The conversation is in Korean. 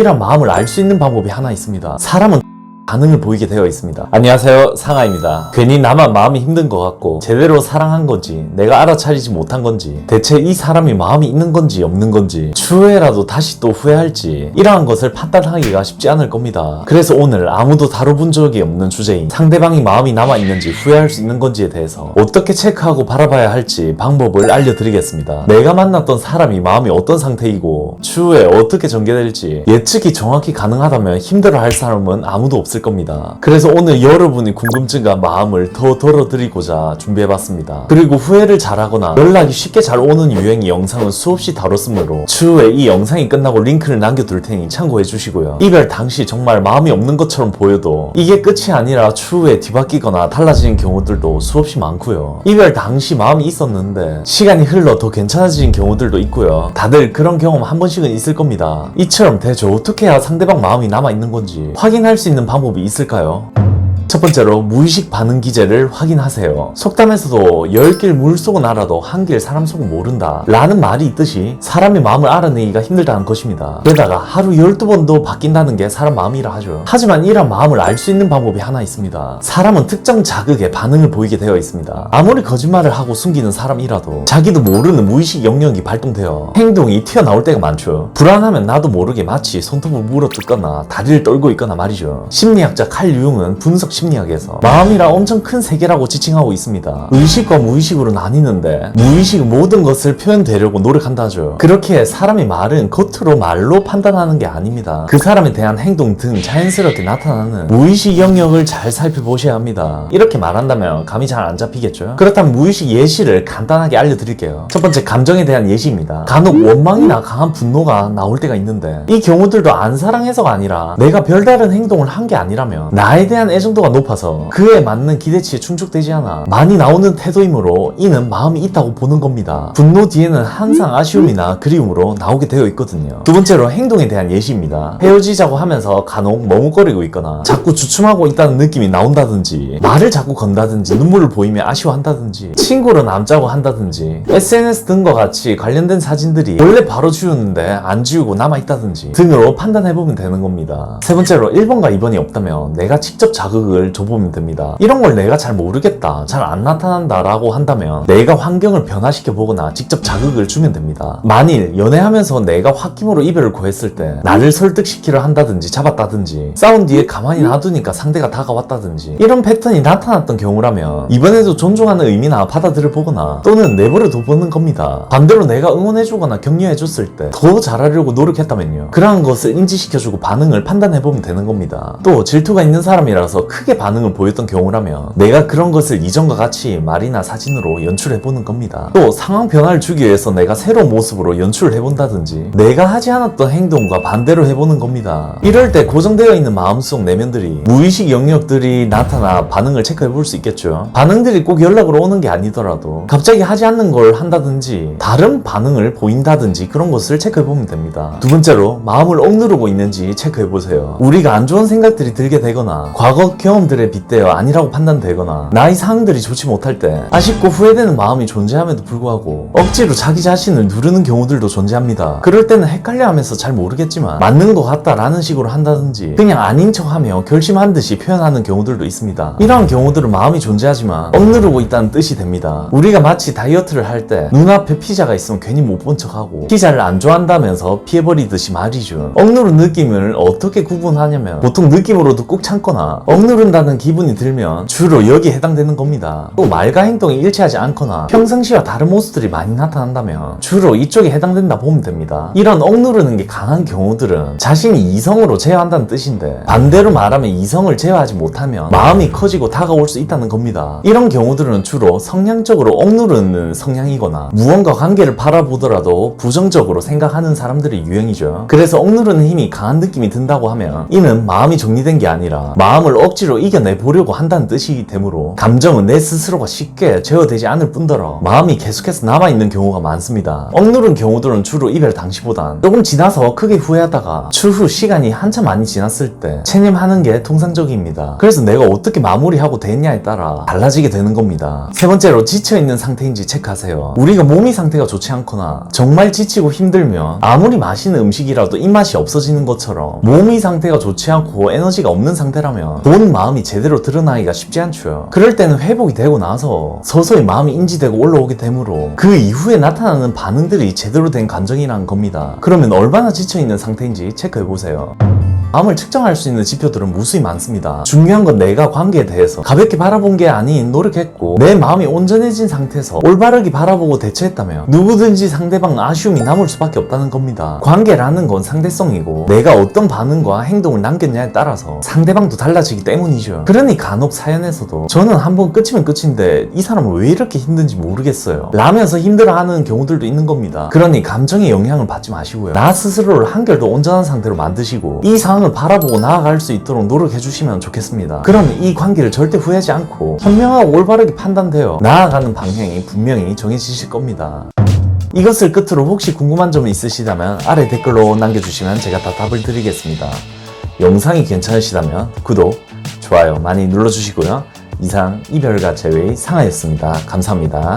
이런 마음을 알 수 있는 방법이 하나 있습니다. 사람은 반응을 보이게 되어 있습니다. 안녕하세요, 상아입니다. 괜히 나만 마음이 힘든 것 같고 제대로 사랑한 건지 내가 알아차리지 못한 건지 대체 이 사람이 마음이 있는 건지 없는 건지 추후에라도 다시 또 후회할지 이러한 것을 판단하기가 쉽지 않을 겁니다. 그래서 오늘 아무도 다뤄본 적이 없는 주제인 상대방이 마음이 남아있는지 후회할 수 있는 건지에 대해서 어떻게 체크하고 바라봐야 할지 방법을 알려드리겠습니다. 내가 만났던 사람이 마음이 어떤 상태이고 추후에 어떻게 전개될지 예측이 정확히 가능하다면 힘들어할 사람은 아무도 없을 겁니다. 그래서 오늘 여러분이 궁금증과 마음을 더 덜어드리고자 준비해봤습니다. 그리고 후회를 잘하거나 연락이 쉽게 잘 오는 유형의 영상은 수없이 다뤘으므로 추후에 이 영상이 끝나고 링크를 남겨둘 테니 참고해주시고요. 이별 당시 정말 마음이 없는 것처럼 보여도 이게 끝이 아니라 추후에 뒤바뀌거나 달라지는 경우들도 수없이 많고요. 이별 당시 마음이 있었는데 시간이 흘러 더 괜찮아지는 경우들도 있고요. 다들 그런 경험 한 번씩은 있을 겁니다. 이처럼 대체 어떻게 해야 상대방 마음이 남아있는 건지 확인할 수 있는 방법이 있을까요? 첫 번째로 무의식 반응 기제를 확인하세요. 속담에서도 10길 물속은 알아도 한 길 사람 속은 모른다 라는 말이 있듯이 사람의 마음을 알아내기가 힘들다는 것입니다. 게다가 하루 12번도 바뀐다는 게 사람 마음이라 하죠. 하지만 이런 마음을 알 수 있는 방법이 하나 있습니다. 사람은 특정 자극에 반응을 보이게 되어 있습니다. 아무리 거짓말을 하고 숨기는 사람이라도 자기도 모르는 무의식 영역이 발동되어 행동이 튀어나올 때가 많죠. 불안하면 나도 모르게 마치 손톱을 물어뜯거나 다리를 떨고 있거나 말이죠. 심리학자 칼 융은 분석 심리학에서 마음이란 엄청 큰 세계라고 지칭하고 있습니다. 의식과 무의식으로 나뉘는데 무의식은 모든 것을 표현되려고 노력한다죠. 그렇게 사람의 말은 겉으로 말로 판단하는 게 아닙니다. 그 사람에 대한 행동 등 자연스럽게 나타나는 무의식 영역을 잘 살펴보셔야 합니다. 이렇게 말한다면 감이 잘 안 잡히겠죠? 그렇다면 무의식 예시를 간단하게 알려드릴게요. 첫 번째, 감정에 대한 예시입니다. 간혹 원망이나 강한 분노가 나올 때가 있는데 이 경우들도 안 사랑해서가 아니라 내가 별다른 행동을 한 게 아니라면 나에 대한 애정도가 높아서 그에 맞는 기대치에 충족되지 않아 많이 나오는 태도이므로 이는 마음이 있다고 보는 겁니다. 분노 뒤에는 항상 아쉬움이나 그리움으로 나오게 되어 있거든요. 두 번째로, 행동에 대한 예시입니다. 헤어지자고 하면서 간혹 머뭇거리고 있거나 자꾸 주춤하고 있다는 느낌이 나온다든지 말을 자꾸 건다든지 눈물을 보이며 아쉬워한다든지 친구로 남자고 한다든지 SNS 등과 같이 관련된 사진들이 원래 바로 지우는데 안 지우고 남아있다든지 등으로 판단해보면 되는 겁니다. 세 번째로, 1번과 2번이 없다면 내가 직접 자극을 줘보면 됩니다. 이런 걸 내가 잘 모르겠다, 잘 안 나타난다 라고 한다면 내가 환경을 변화시켜 보거나 직접 자극을 주면 됩니다. 만일 연애하면서 내가 홧김으로 이별을 구했을 때 나를 설득시키려 한다든지 잡았다든지 싸운 뒤에 가만히 놔두니까 상대가 다가왔다든지 이런 패턴이 나타났던 경우라면 이번에도 존중하는 의미나 받아들여 보거나 또는 내버려 둬보는 겁니다. 반대로 내가 응원해주거나 격려해줬을 때 더 잘하려고 노력했다면요, 그러한 것을 인지시켜주고 반응을 판단해보면 되는 겁니다. 또 질투가 있는 사람이라서 크게 반응을 보였던 경우라면 내가 그런 것을 이전과 같이 말이나 사진으로 연출해보는 겁니다. 또 상황 변화를 주기 위해서 내가 새로운 모습으로 연출을 해본다든지 내가 하지 않았던 행동과 반대로 해보는 겁니다. 이럴 때 고정되어 있는 마음속 내면들이 무의식 영역들이 나타나 반응을 체크해볼 수 있겠죠. 반응들이 꼭 연락으로 오는 게 아니더라도 갑자기 하지 않는 걸 한다든지 다른 반응을 보인다든지 그런 것을 체크해보면 됩니다. 두 번째로, 마음을 억누르고 있는지 체크해보세요. 우리가 안 좋은 생각들이 들게 되거나 과거 경험들에 빗대어 아니라고 판단되거나 나의 상황들이 좋지 못할 때 아쉽고 후회되는 마음이 존재함에도 불구하고 억지로 자기 자신을 누르는 경우들도 존재합니다. 그럴 때는 헷갈려하면서 잘 모르겠지만 맞는 것 같다라는 식으로 한다든지 그냥 아닌 척하며 결심한 듯이 표현하는 경우들도 있습니다. 이러한 경우들은 마음이 존재하지만 억누르고 있다는 뜻이 됩니다. 우리가 마치 다이어트를 할 때 눈앞에 피자가 있으면 괜히 못 본 척하고 피자를 안 좋아한다면서 피해버리듯이 말이죠. 억누른 느낌을 어떻게 구분하냐면 보통 느낌으로도 꾹 참거나 억누른다는 기분이 들면 주로 여기에 해당되는 겁니다. 또 말과 행동이 일치하지 않거나 평상시와 다른 모습들이 많이 나타난다면 주로 이쪽에 해당된다 보면 됩니다. 이런 억누르는 게 강한 경우들은 자신이 이성으로 제어한다는 뜻인데 반대로 말하면 이성을 제어하지 못하면 마음이 커지고 다가올 수 있다는 겁니다. 이런 경우들은 주로 성향적으로 억누르는 성향이거나 무언가 관계를 바라보더라도 부정적으로 생각하는 사람들이 유행이죠. 그래서 억누르는 힘이 강한 느낌이 든다고 하면 이는 마음이 정리된 게 아니라 마음을 억지로 억지로 이겨내보려고 한다는 뜻이기 되므로 감정은 내 스스로가 쉽게 제어되지 않을 뿐더러 마음이 계속해서 남아있는 경우가 많습니다. 억누른 경우들은 주로 이별 당시보단 조금 지나서 크게 후회하다가 추후 시간이 한참 많이 지났을 때 체념하는 게 통상적입니다. 그래서 내가 어떻게 마무리하고 됐냐에 따라 달라지게 되는 겁니다. 세 번째로 지쳐있는 상태인지 체크하세요. 우리가 몸이 상태가 좋지 않거나 정말 지치고 힘들면 아무리 맛있는 음식이라도 입맛이 없어지는 것처럼 몸이 상태가 좋지 않고 에너지가 없는 상태라면 본 마음이 제대로 드러나기가 쉽지 않죠. 그럴 때는 회복이 되고 나서 서서히 마음이 인지되고 올라오게 되므로 그 이후에 나타나는 반응들이 제대로 된 감정이라는 겁니다. 그러면 얼마나 지쳐있는 상태인지 체크해보세요. 마음을 측정할 수 있는 지표들은 무수히 많습니다. 중요한 건 내가 관계에 대해서 가볍게 바라본 게 아닌 노력했고 내 마음이 온전해진 상태에서 올바르게 바라보고 대처했다면 누구든지 상대방 아쉬움이 남을 수밖에 없다는 겁니다. 관계라는 건 상대성이고 내가 어떤 반응과 행동을 남겼냐에 따라서 상대방도 달라지기 때문이죠. 그러니 간혹 사연에서도 저는 한번 끝이면 끝인데 이 사람은 왜 이렇게 힘든지 모르겠어요 라면서 힘들어하는 경우들도 있는 겁니다. 그러니 감정의 영향을 받지 마시고요. 나 스스로를 한결 더 온전한 상태로 만드시고 이 상황을 바라보고 나아갈 수 있도록 노력해 주시면 좋겠습니다. 그러면 이 관계를 절대 후회하지 않고 현명하고 올바르게 판단되어 나아가는 방향이 분명히 정해지실 겁니다. 이것을 끝으로 혹시 궁금한 점이 있으시다면 아래 댓글로 남겨주시면 제가 다 답을 드리겠습니다. 영상이 괜찮으시다면 구독, 좋아요 많이 눌러주시고요. 이상 이별가 제외의 상하였습니다. 감사합니다.